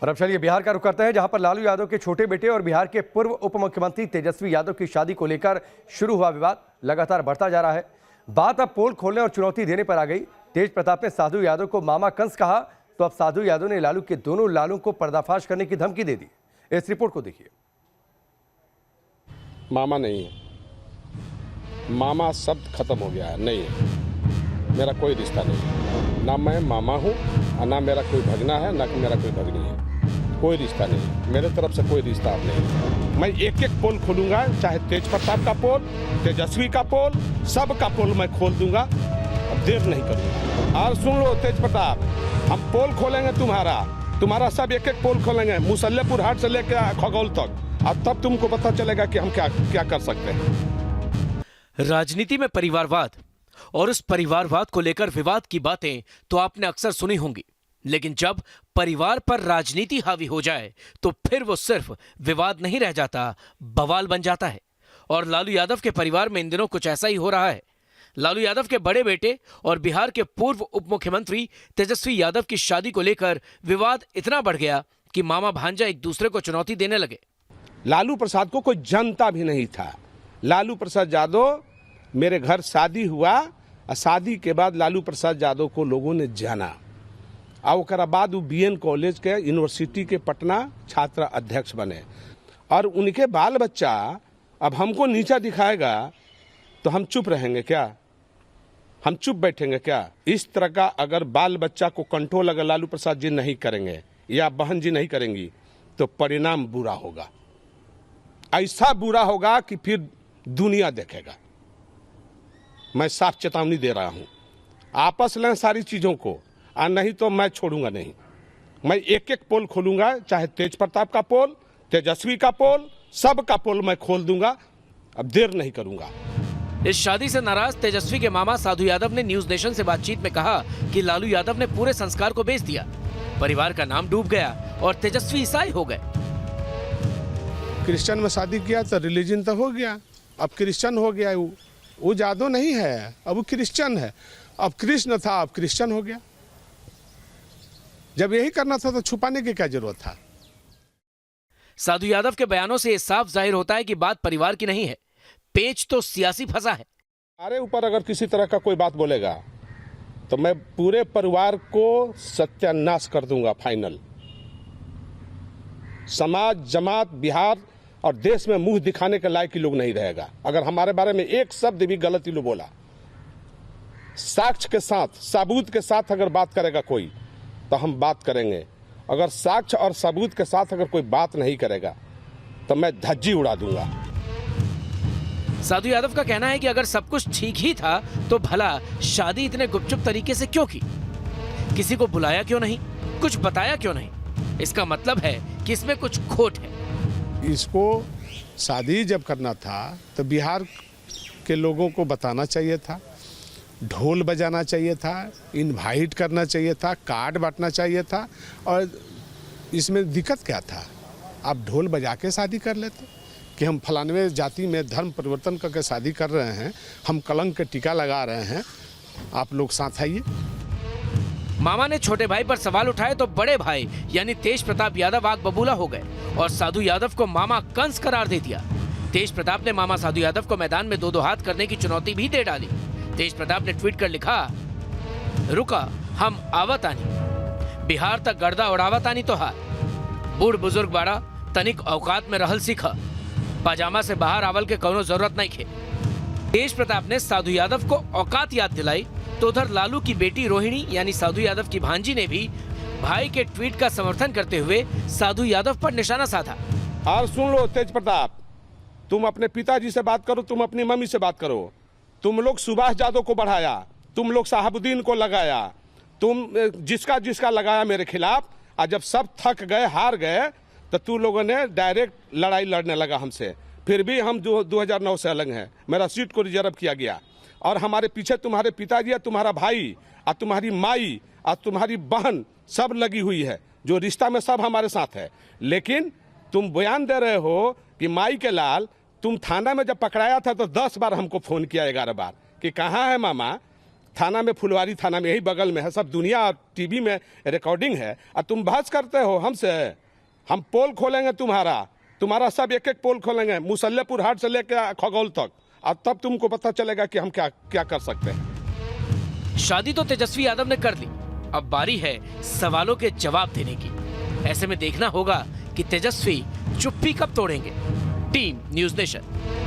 और अब चलिए बिहार का रुख करते हैं, जहां पर लालू यादव के छोटे बेटे और बिहार के पूर्व उप मुख्यमंत्री तेजस्वी यादव की शादी को लेकर शुरू हुआ विवाद लगातार बढ़ता जा रहा है। बात अब पोल खोलने और चुनौती देने पर आ गई। तेज प्रताप ने साधु यादव को मामा कंस कहा, तो अब साधु यादव ने लालू के दोनों लालू को पर्दाफाश करने की धमकी दे दी। इस रिपोर्ट को देखिए। मामा नहीं है, मामा शब्द खत्म हो गया है, नहीं है, मेरा कोई रिश्ता नहीं है। ना मैं मामा हूँ और ना मेरा कोई भगना है, ना मेरा कोई भगनी है। कोई रिश्ता नहीं है, मेरे तरफ से कोई रिश्ता अब नहीं है। मैं एक एक पोल खोलूंगा, चाहे तेज प्रताप का पोल, तेजस्वी का पोल, सब का पोल मैं खोल दूंगा। अब देर नहीं करूंगा। और सुन लो तेज प्रताप, हम पोल खोलेंगे तुम्हारा सब एक एक पोल खोलेंगे, मुसल्लेपुर हाट से लेकर खगौल तक। अब तब तुमको पता चलेगा कि हम क्या कर सकते हैं। राजनीति में परिवारवाद और उस परिवारवाद को लेकर विवाद की बातें तो आपने अक्सर सुनी होंगी, लेकिन जब परिवार पर राजनीति हावी हो जाए तो फिर वो सिर्फ विवाद नहीं रह जाता, बवाल बन जाता है। और लालू यादव के परिवार में इन दिनों कुछ ऐसा ही हो रहा है। लालू यादव के बड़े बेटे और बिहार के पूर्व उप मुख्यमंत्री तेजस्वी यादव की शादी को लेकर विवाद इतना बढ़ गया कि मामा भांजा एक दूसरे को चुनौती देने लगे। लालू प्रसाद को कोई जानता भी नहीं था। लालू प्रसाद यादव, मेरे घर शादी हुआ और शादी के बाद लालू प्रसाद यादव को लोगों ने जाना और उसके बाद वो बीएन कॉलेज के यूनिवर्सिटी के पटना छात्र अध्यक्ष बने। और उनके बाल बच्चा अब हमको नीचा दिखाएगा तो हम चुप रहेंगे क्या? हम चुप बैठेंगे क्या? इस तरह का अगर बाल बच्चा को कंट्रोल अगर लालू प्रसाद जी नहीं करेंगे या बहन जी नहीं करेंगी तो परिणाम बुरा होगा। ऐसा बुरा होगा कि फिर दुनिया देखेगा। मैं साफ चेतावनी दे रहा हूं, आपस लें सारी चीजों को, और नहीं तो मैं छोड़ूंगा नहीं। मैं एक एक पोल खोलूंगा, चाहे तेज प्रताप का पोल, तेजस्वी का पोल, सब का पोल मैं खोल दूंगा। अब देर नहीं करूंगा। इस शादी से नाराज तेजस्वी के मामा साधु यादव ने न्यूज नेशन से बातचीत में कहा कि लालू यादव ने पूरे संस्कार को बेच दिया, परिवार का नाम डूब गया और तेजस्वी ईसाई हो गए। क्रिश्चियन में शादी किया तो रिलीजन तो हो गया, अब क्रिश्चियन हो गया। वो यादव नहीं है, अब वो क्रिश्चियन है। अब कृष्ण था, अब क्रिश्चियन हो गया। जब यही करना था तो छुपाने की क्या जरूरत था? साधु यादव के बयानों से साफ जाहिर होता है कि बात परिवार की नहीं है, पेच तो सियासी फंसा है। हमारे ऊपर अगर किसी तरह का कोई बात बोलेगा तो मैं पूरे परिवार को सत्यानाश कर दूंगा, फाइनल। समाज, जमात, बिहार और देश में मुंह दिखाने के लायक ही लोग नहीं रहेगा अगर हमारे बारे में एक शब्द भी गलत ही लोग बोला। साक्ष्य के साथ, सबूत के साथ अगर बात करेगा कोई तो हम बात करेंगे। अगर साक्ष्य और सबूत के साथ अगर कोई बात नहीं करेगा तो मैं धज्जी उड़ा दूंगा। साधु यादव का कहना है कि अगर सब कुछ ठीक ही था तो भला शादी इतने गुपचुप तरीके से क्यों की? किसी को बुलाया क्यों नहीं? कुछ बताया क्यों नहीं? इसका मतलब है कि इसमें कुछ खोट है। इसको शादी जब करना था तो बिहार के लोगों को बताना चाहिए था, ढोल बजाना चाहिए था, इनवाइट करना चाहिए था, कार्ड बांटना चाहिए था। और इसमें दिक्कत क्या था? आप ढोल बजा के शादी कर लेते कि हम फलानवे जाति में धर्म परिवर्तन करके शादी कर रहे हैं, हम कलंक के टीका लगा रहे हैं, आप लोग साथ आइए। मामा ने छोटे भाई पर सवाल उठाए तो बड़े भाई यानी तेज प्रताप यादव आग बबूला हो गए और साधु यादव को मामा कंस करार दे दिया। तेज प्रताप ने मामा साधु यादव को मैदान में दो हाथ करने की चुनौती भी दे डाली। तेज प्रताप ने ट्वीट कर लिखा, रुका हम आवतानी, बिहार तक गर्दा उड़ावतानी तो हार, बूढ़ बुजुर्ग बाड़ा तनिक औकात में रहल सीखा, पाजामा से बाहर आवल के कोनो जरूरत नहीं खे। तेज प्रताप ने साधु यादव को औकात याद दिलाई तो उधर लालू की बेटी रोहिणी यानी साधु यादव की भांजी ने भी भाई के ट्वीट का समर्थन करते हुए साधु यादव पर निशाना साधा। और सुन लो तेज प्रताप, तुम अपने पिताजी से बात करो, तुम अपनी मम्मी से बात करो। तुम लोग सुभाष यादव को बढ़ाया, तुम लोग साहबुद्दीन को लगाया, तुम जिसका लगाया मेरे खिलाफ। और जब सब थक गए, हार गए, तो तुम लोगों ने डायरेक्ट लड़ाई लड़ने लगा हमसे। फिर भी हम 2009 से अलग हैं, मेरा सीट को रिजर्व किया गया। और हमारे पीछे तुम्हारे पिताजी और तुम्हारा भाई और तुम्हारी माई और तुम्हारी बहन सब लगी हुई है, जो रिश्ता में सब हमारे साथ है। लेकिन तुम बयान दे रहे हो कि माई के लाल, तुम थाना में जब पकड़ाया था तो 10 बार हमको फोन किया, 11 बार कि कहाँ है मामा, थाना में, फुलवारी थाना में, यही बगल में है, सब दुनिया टीवी में रिकॉर्डिंग है, और तुम बहस करते हो हमसे। हम पोल खोलेंगे तुम्हारा सब एक एक पोल खोलेंगे, मुसल्लेपुर हाट से लेकर खगौल तक, और तब तुमको पता चलेगा कि हम क्या क्या कर सकते हैं। शादी तो तेजस्वी यादव ने कर ली, अब बारी है सवालों के जवाब देने की। ऐसे में देखना होगा कि तेजस्वी चुप्पी कब तोड़ेंगे। Team news nation.